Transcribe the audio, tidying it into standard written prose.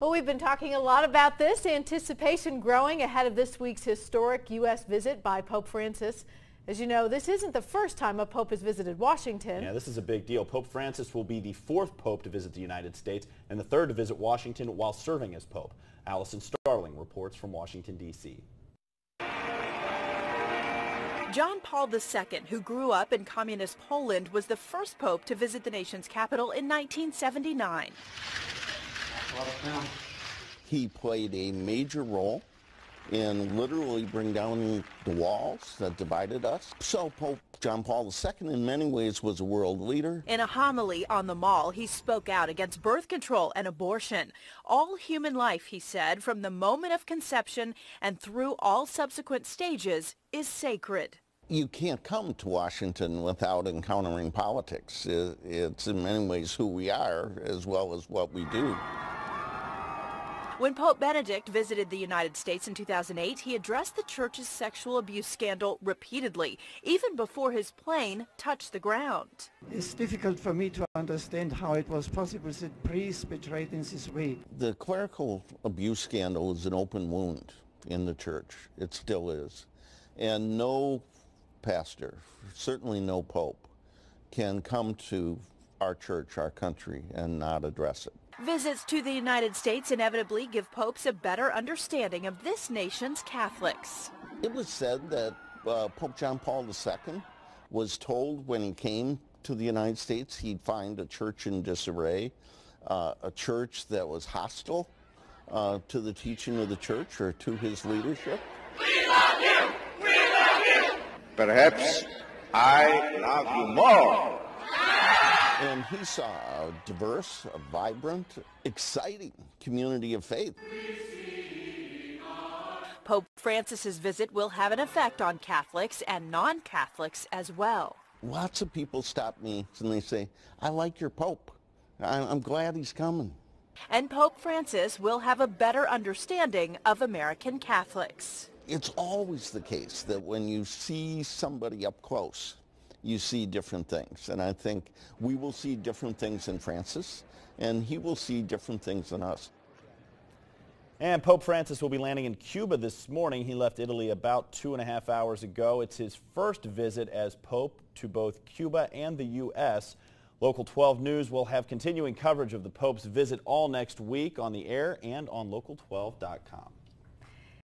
Well, we've been talking a lot about this, anticipation growing ahead of this week's historic U.S. visit by Pope Francis. As you know, this isn't the first time a pope has visited Washington. Yeah, this is a big deal. Pope Francis will be the fourth pope to visit the United States and the third to visit Washington while serving as pope. Allison Starling reports from Washington, D.C. John Paul II, who grew up in communist Poland, was the first pope to visit the nation's capital in 1979. He played a major role in literally bringing down the walls that divided us. So Pope John Paul II in many ways was a world leader. In a homily on the Mall, he spoke out against birth control and abortion. All human life, he said, from the moment of conception and through all subsequent stages, is sacred. You can't come to Washington without encountering politics. It's in many ways who we are as well as what we do. When Pope Benedict visited the United States in 2008, he addressed the church's sexual abuse scandal repeatedly, even before his plane touched the ground. It's difficult for me to understand how it was possible that priests betrayed in this way. The clerical abuse scandal is an open wound in the church. It still is. And no pastor, certainly no pope, can come to our church, our country, and not address it. Visits to the United States inevitably give popes a better understanding of this nation's Catholics. It was said that Pope John Paul II was told when he came to the United States he'd find a church in disarray, a church that was hostile to the teaching of the church or to his leadership. We love you! We love you! Perhaps I love you more. And he saw a diverse, a vibrant, exciting community of faith. Pope Francis's visit will have an effect on Catholics and non-Catholics as well. Lots of people stop me and they say, I like your Pope. I'm glad he's coming. And Pope Francis will have a better understanding of American Catholics. It's always the case that when you see somebody up close, you see different things. And I think we will see different things in Francis, and he will see different things in us. And Pope Francis will be landing in Cuba this morning. He left Italy about 2.5 hours ago. It's his first visit as Pope to both Cuba and the U.S. Local 12 News will have continuing coverage of the Pope's visit all next week on the air and on local12.com.